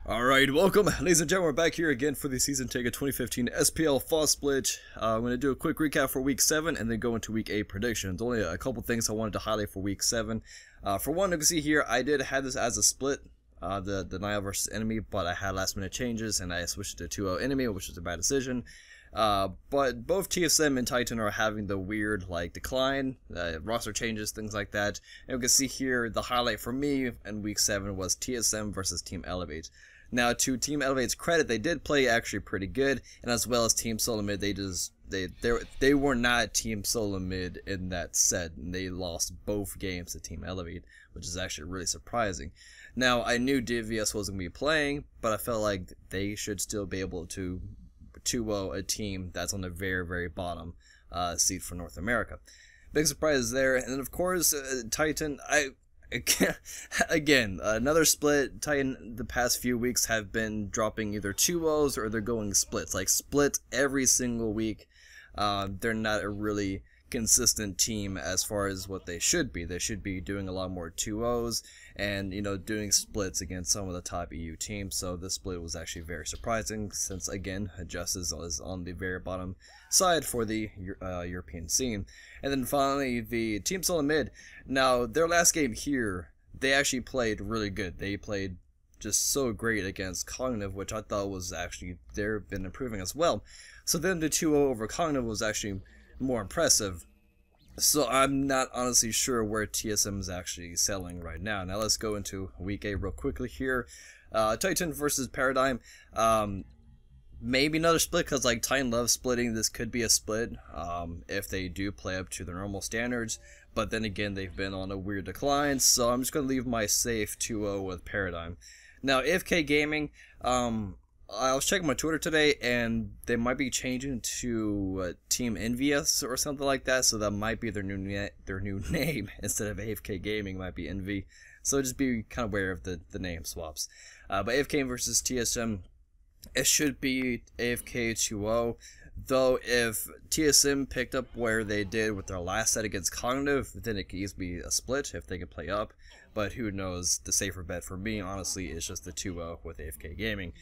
Alright, welcome, ladies and gentlemen. We're back here again for the season ticket 2015 SPL Fall Split. I'm going to do a quick recap for Week 7 and then go into Week 8 predictions. Only a couple things I wanted to highlight for Week 7. For one, you can see here, I did have this as a split, the denial versus enemy, but I had last minute changes and I switched to 2-0 enemy, which was a bad decision. But both TSM and Titan are having the weird decline, roster changes, things like that. And you can see here the highlight for me in Week 7 was TSM versus Team Elevate. Now, to Team Elevate's credit, they did play actually pretty good, and as well as Team Solo Mid, they were not Team Solo Mid in that set, and they lost both games to Team Elevate, which is actually really surprising. Now, I knew DVS wasn't going to be playing, but I felt like they should still be able to 2-0 a team that's on the very, very bottom seat for North America. Big surprise there, and then of course, Titan, Again, another split. Titan the past few weeks have been dropping either 2-0s or they're going splits. Like split every single week. They're not a really consistent team as far as what they should be. They should be doing a lot more 2-0s and, doing splits against some of the top EU teams. So this split was actually very surprising since, again, Justice is on the very bottom side for the European scene. And then finally, the Team Solo Mid. Now, their last game here, they actually played really good. They played just so great against Cognitive, which I thought was actually, they've been improving as well. So then the 2-0 over Cognitive was actually more impressive. So I'm not honestly sure where TSM is actually selling right now. Now let's go into Week 8 real quickly here. Titan versus Paradigm. Maybe another split because Titan loves splitting. This could be a split if they do play up to their normal standards. But then again, they've been on a weird decline. So I'm just going to leave my safe 2-0 with Paradigm. Now AFK Gaming. I was checking my Twitter today, and they might be changing to Team Envious or something like that. So that might be their new name instead of AFK Gaming. Might be Envy. So just be kind of aware of the name swaps. But AFK versus TSM, it should be AFK 2-0. Though if TSM picked up where they did with their last set against Cognitive, then it could easily be a split if they can play up. But who knows? The safer bet for me, honestly, is just the 2-0 with AFK Gaming.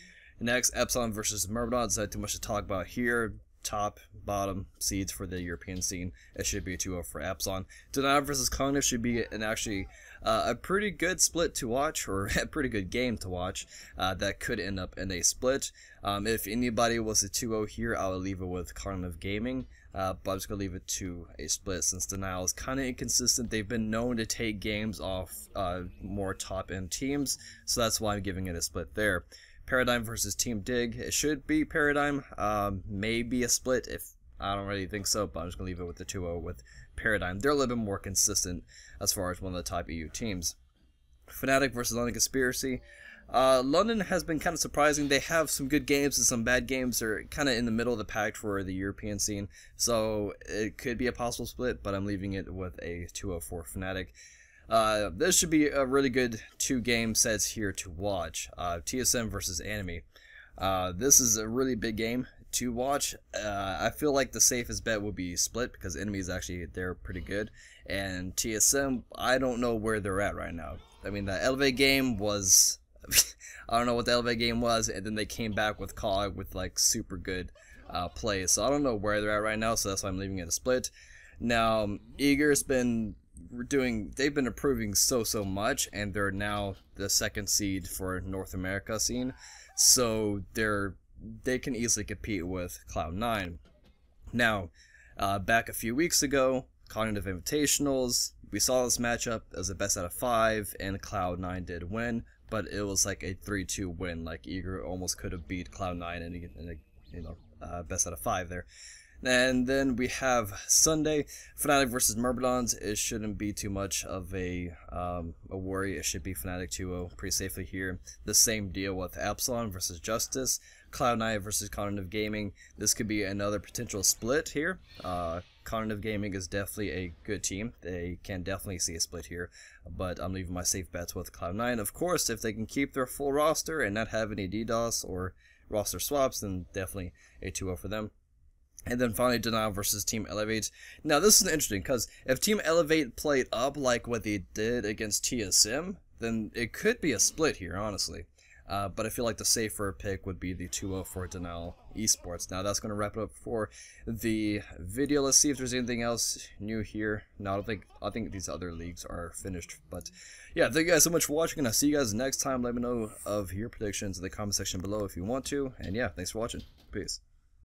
Next, Epsilon versus Myrmidons. Not too much to talk about here. Top, bottom seeds for the European scene. It should be a 2-0 for Epsilon. Denial versus Cognitive should be a pretty good split to watch, or a pretty good game to watch. That could end up in a split. If anybody was a 2-0 here, I would leave it with Cognitive Gaming. But I'm just going to leave it to a split since Denial is kind of inconsistent. They've been known to take games off more top-end teams, so that's why I'm giving it a split there. Paradigm versus Team Dig. It should be Paradigm. Maybe a split. If I don't really think so, but I'm just going to leave it with the 2-0 with Paradigm. They're a little bit more consistent as far as one of the top EU teams. Fnatic versus London Conspiracy. London has been kind of surprising. They have some good games and some bad games. They're kind of in the middle of the pack for the European scene. So it could be a possible split, but I'm leaving it with a 2-0 for Fnatic. This should be a really good two-game sets here to watch. TSM versus Enemy. This is a really big game to watch. I feel like the safest bet would be split because Enemy is actually, they're pretty good. And TSM, I don't know where they're at right now. I mean, the Elevate game was... I don't know what the Elevate game was, and then they came back with COG with super good plays. So I don't know where they're at right now, so that's why I'm leaving it a split. Now, Eager's been... they've been improving so much, and they're now the second seed for North America scene, so they can easily compete with Cloud9. Now, back a few weeks ago, Cognitive Invitationals, we saw this matchup as a best out of 5, and Cloud9 did win, but it was like a 3-2 win. Eager almost could have beat Cloud9 in a best out of 5 there. And then we have Sunday, Fnatic versus Myrmidons. It shouldn't be too much of a worry. It should be Fnatic 2-0 pretty safely here. The same deal with Epsilon versus Justice, Cloud9 versus Cognitive Gaming. This could be another potential split here. Cognitive Gaming is definitely a good team. They can definitely see a split here, but I'm leaving my safe bets with Cloud9. Of course, if they can keep their full roster and not have any DDoS or roster swaps, then definitely a 2-0 for them. And then finally, Denial versus Team Elevate. Now, this is interesting, because if Team Elevate played up like what they did against TSM, then it could be a split here, honestly. but I feel like the safer pick would be the 2-0 for Denal Esports. Now that's going to wrap it up for the video. Let's see if there's anything else new here. No, I think these other leagues are finished. But yeah, thank you guys so much for watching, and I'll see you guys next time. Let me know of your predictions in the comment section below if you want to. And yeah, thanks for watching. Peace.